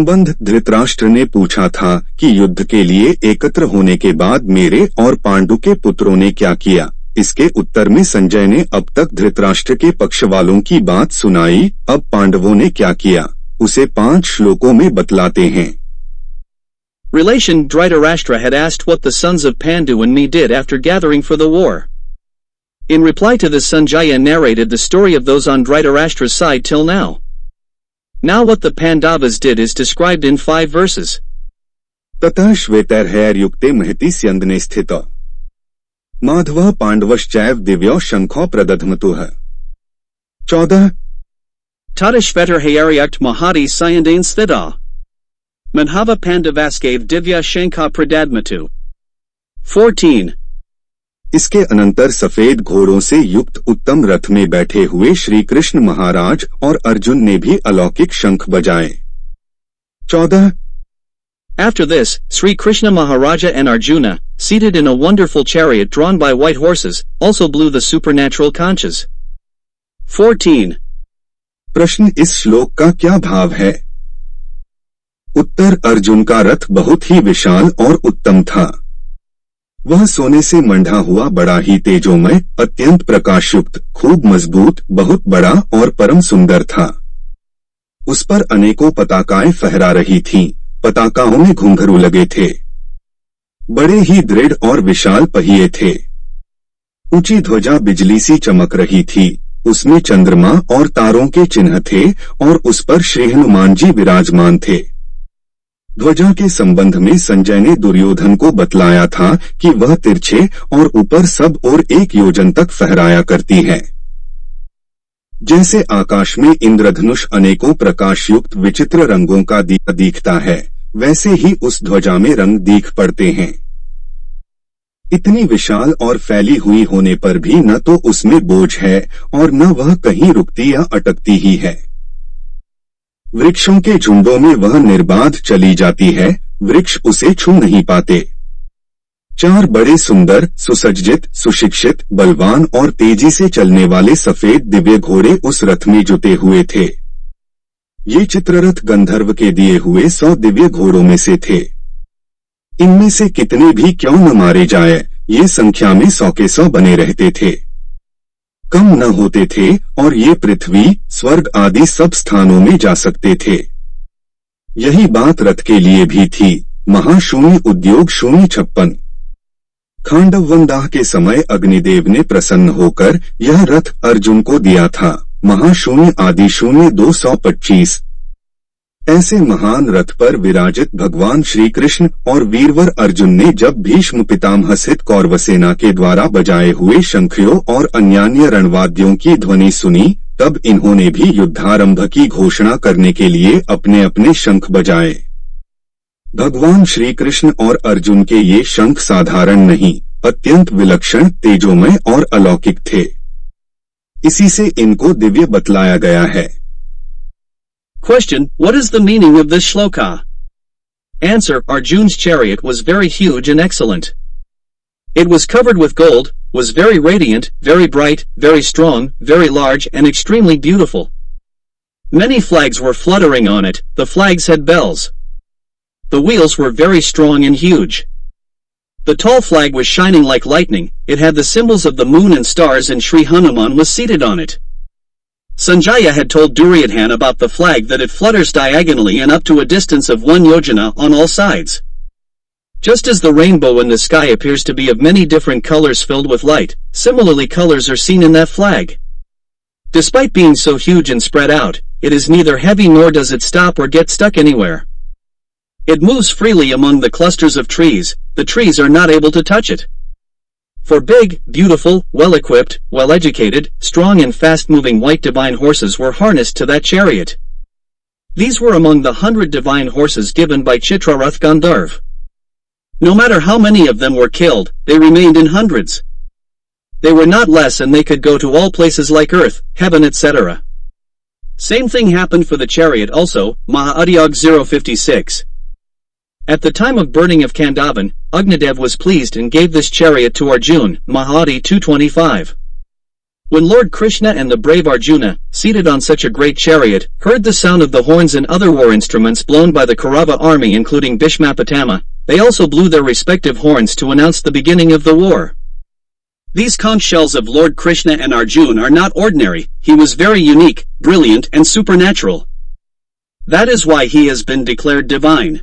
संबंध धृतराष्ट्र ने पूछा था कि युद्ध के लिए एकत्र होने के बाद मेरे और पांडु के पुत्रों ने क्या किया। इसके उत्तर में संजय ने अब तक धृतराष्ट्र के पक्ष वालों की बात सुनाई। अब पांडवों ने क्या किया उसे 5 श्लोकों में बतलाते हैं। Relation Dhritarashtra had asked what the sons of Pandu and me did after gathering for the war. In reply to this, Sanjaya narrated the story of those on Dhritarashtra's side till now. Now what the Pandavas did is described in 5 verses. ततः श्वेतैर्हैर्युक्ते महति स्यन्दने स्थितौ माधवः पाण्डवश्चैव दिव्यौ शंखौ प्रदध्मतुः। 14 Tata Shvetarhayaryakt Mahati Sayandane Sthita Madhava Pandavascave Divya Shankha Pradadmatu। 14 इसके अनंतर सफेद घोड़ों से युक्त उत्तम रथ में बैठे हुए श्री कृष्ण महाराज और अर्जुन ने भी अलौकिक शंख बजाए। 14 After this, Sri Krishna Maharaja and Arjuna, seated in a wonderful chariot drawn by white horses, also blew the supernatural conches। 14 प्रश्न, इस श्लोक का क्या भाव है? उत्तर, अर्जुन का रथ बहुत ही विशाल और उत्तम था। वह सोने से मंढा हुआ बड़ा ही तेजोमय, अत्यंत प्रकाशयुक्त, खूब मजबूत, बहुत बड़ा और परम सुंदर था। उस पर अनेकों पताकाएं फहरा रही थीं। पताकाओं में घुंघरू लगे थे। बड़े ही दृढ़ और विशाल पहिए थे। ऊंची ध्वजा बिजली सी चमक रही थी। उसमें चंद्रमा और तारों के चिन्ह थे और उस पर श्री हनुमान जी विराजमान थे। ध्वजा के संबंध में संजय ने दुर्योधन को बतलाया था कि वह तिरछे और ऊपर सब और 1 योजन तक फहराया करती है। जैसे आकाश में इंद्रधनुष अनेकों प्रकाशयुक्त विचित्र रंगों का दिखता है, वैसे ही उस ध्वजा में रंग दिख पड़ते हैं। इतनी विशाल और फैली हुई होने पर भी न तो उसमें बोझ है और न वह कहीं रुकती या अटकती ही है। वृक्षों के झुंडों में वह निर्बाध चली जाती है, वृक्ष उसे छू नहीं पाते। 4 बड़े सुंदर, सुसज्जित, सुशिक्षित, बलवान और तेजी से चलने वाले सफेद दिव्य घोड़े उस रथ में जुटे हुए थे। ये चित्ररथ गंधर्व के दिए हुए 100 दिव्य घोड़ों में से थे। इनमें से कितने भी क्यों न मारे जाए, ये संख्या में 100 के 100 बने रहते थे, कम न होते थे और ये पृथ्वी, स्वर्ग आदि सब स्थानों में जा सकते थे। यही बात रथ के लिए भी थी। महाशून्य उद्योग 056 खांडववंदाह के समय अग्निदेव ने प्रसन्न होकर यह रथ अर्जुन को दिया था। महाशून्य आदि 0225 ऐसे महान रथ पर विराजित भगवान श्री कृष्ण और वीरवर अर्जुन ने जब भीष्म पितामह सहित कौरवसेना के द्वारा बजाए हुए शंखियों और अन्यान्य रणवाद्यों की ध्वनि सुनी, तब इन्होंने भी युद्धारंभ की घोषणा करने के लिए अपने अपने शंख बजाए। भगवान श्री कृष्ण और अर्जुन के ये शंख साधारण नहीं, अत्यंत विलक्षण, तेजोमय और अलौकिक थे। इसी से इनको दिव्य बतलाया गया है। Question: What is the meaning of this shloka? Answer: Arjun's chariot was very huge and excellent. It was covered with gold, was very radiant, very bright, very strong, very large and extremely beautiful. Many flags were fluttering on it, the flags had bells. The wheels were very strong and huge. The tall flag was shining like lightning, it had the symbols of the moon and stars and Sri Hanuman was seated on it. Sanjaya had told Duryodhana about the flag that it flutters diagonally and up to a distance of 1 yojana on all sides. Just as the rainbow in the sky appears to be of many different colors filled with light, similarly colors are seen in that flag. Despite being so huge and spread out, it is neither heavy nor does it stop or get stuck anywhere. It moves freely among the clusters of trees, the trees are not able to touch it. For big, beautiful, well-equipped, well-educated, strong and fast-moving white divine horses were harnessed to that chariot. These were among the 100 divine horses given by Chitrarath Gandharv. No matter how many of them were killed, they remained in hundreds. They were not less and they could go to all places like earth, heaven etc. Same thing happened for the chariot also, Maha-Udyog 056. At the time of burning of Kandavan, Agnidev was pleased and gave this chariot to Arjun, Mahadi 225. When Lord Krishna and the brave Arjuna, seated on such a great chariot, heard the sound of the horns and other war instruments blown by the Kaurava army including Bhishmapitama, they also blew their respective horns to announce the beginning of the war. These conch shells of Lord Krishna and Arjuna are not ordinary, he was very unique, brilliant and supernatural. That is why he has been declared divine.